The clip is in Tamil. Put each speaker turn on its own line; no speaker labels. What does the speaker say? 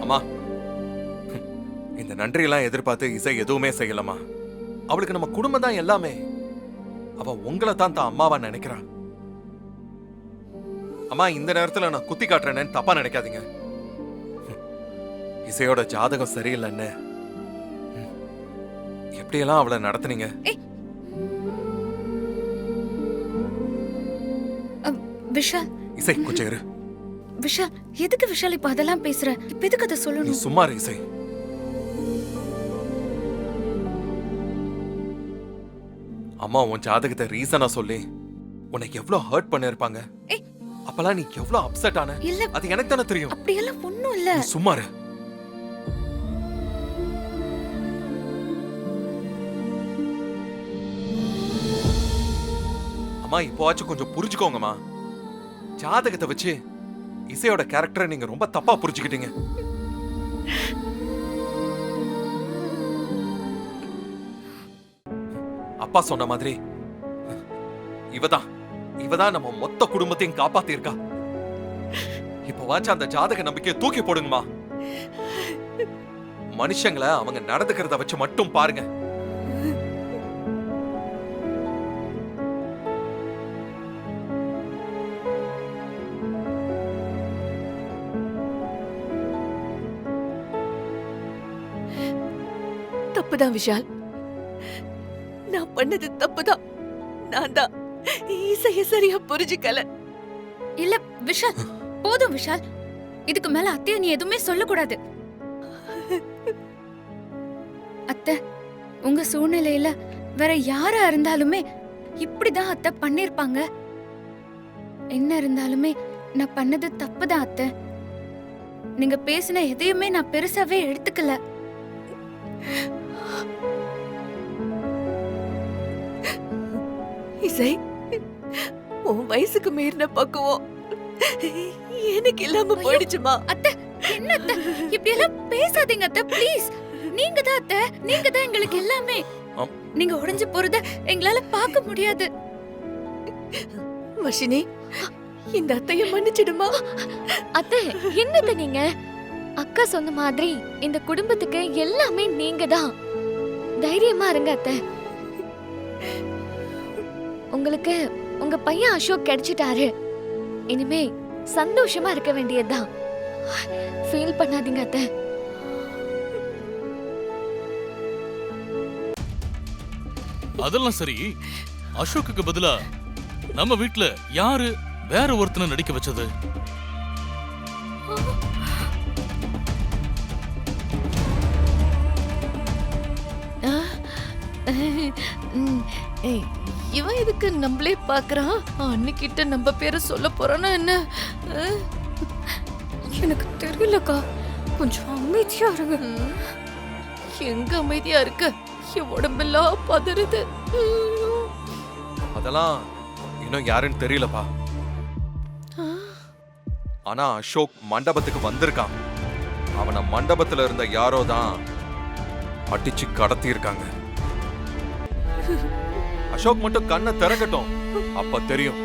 அம்மா, இந்த நன்றியெல்லாம் எதிர்பார்த்து இசை எதுவுமே செய்யலமா. அவளுக்கு நம்ம குடும்பம் தான் எல்லாமே. அவ உங்களை தான் அம்மாவா நினைக்கிறா. அம்மா, இந்த நேரத்துல நான் குத்தி காட்டுறேன்னு தப்பா நினைக்காதீங்க. இசையோட ஜாதகம் சரியில்லைன்னு எப்படியெல்லாம் அவளை நடத்துனீங்க?
விஷால்,
இசை கொஞ்சம் இரு.
விஷால், எதுக்கு விஷால் இப்ப அதெல்லாம் பேசுற? இப்ப எதுக்கு அதை
நீ
சொல்லணும்?
சும்மா இரு இசை. அம்மா உன் ஜாதகத்தை ரீசனா சொல்லி உன்னை எவ்வளவு ஹர்ட் பண்ணிருப்பாங்க. அப்பெல்லாம் நீ எவ்வளவு அப்செட் ஆன?
இல்ல,
அது எனக்கு தானே தெரியும்.
அப்படியெல்லாம் ஒண்ணும் இல்ல.
நீ சும்மா இரு. அம்மா, இப்போவாச்சும் கொஞ்சம் புரிஞ்சுக்கோங்கம்மா. ஜாதகத்தை வச்சு இசையோட கேரக்டரை நீங்க ரொம்ப தப்பா புரிஞ்சுக்கிட்டீங்க. அப்பா சொன்ன மாதிரி இவதான் நம்ம மொத்த குடும்பத்தையும் காப்பாத்திருக்கா. இப்போவாச்சும் அந்த ஜாதக நம்பிக்கையை தூக்கி போடுங்கம்மா. மனுஷங்களை அவங்க நடந்துக்கிறத வச்சு மட்டும் பாருங்க.
தப்புதான் விஷால், நான் பண்ணது தப்புதான். நான் தான் இசைய சரியா புரிஞ்சுக்கல.
இல்ல விஷால், போதும் விஷால். இதுக்கு மேல அத்தைய நீ எதுவுமே சொல்லக்கூடாது. அத்தை, உங்க சூழ்நிலையில வேற யாரா இருந்தாலுமே இப்படிதான் அத்தை பண்ணிருப்பாங்க. என்ன இருந்தாலுமே நான் பண்ணது தப்புதான் அத்தை. நீங்க பேசின எதையுமே நான் பெருசாவே எடுத்துக்கல.
இசை, உன் வயசுக்கு மீறின பக்குவம் எனக்கு இல்லாம போயிடுச்சுமா.
அத்தை, என்ன அத்தை இப்படி எல்லாம் பேசாதீங்க அத்தை, ப்ளீஸ். நீங்க தான் அத்தை, நீங்க தான் எங்களுக்கு எல்லாமே. நீங்க உடைஞ்சு போறத எங்களால பார்க்க முடியாது.
வர்ஷினி, இந்த அத்தைய மன்னிச்சிடுமா.
அத்தை, என்னது நீங்க? அக்கா சொன்ன மாதிரி இந்த குடும்பத்துக்கு எல்லாமே நீங்க தான். தைரியமா இருங்க அத்தை. உங்களுக்கு உங்க பையன் அசோக் கிடைச்சிட்டாரு. இனிமே சந்தோஷமா இருக்க வேண்டியதுதான். ஃபீல் பண்ணாதீங்க அத்தை.
அதெல்லாம் சரி, அசோக்குக்கு பதிலா நம்ம வீட்ல யாரு வேற ஒருத்தனை நடிக்க வச்சது?
இவன் எதுக்கு நம்மளே பாக்குறான்? அன்னிக்கிட்ட நம்ம பேரை சொல்ல போறானா என்ன?
எனக்கு தெரியலக்கா, கொஞ்சம் அமைதியா இருங்க.
எங்க அமைதியா இருக்க? என் உடம்பெல்லாம் பதறுது.
அதெல்லாம் இன்னும் யாருன்னு தெரியலப்பா. ஆனா அசோக் மண்டபத்துக்கு வந்திருக்கான். அவனை மண்டபத்துல இருந்த யாரோ தான் அடிச்சு கடத்தி இருக்காங்க. அசோக் மட்டும் கண்ணை திறக்கட்டும், அப்ப தெரியும்.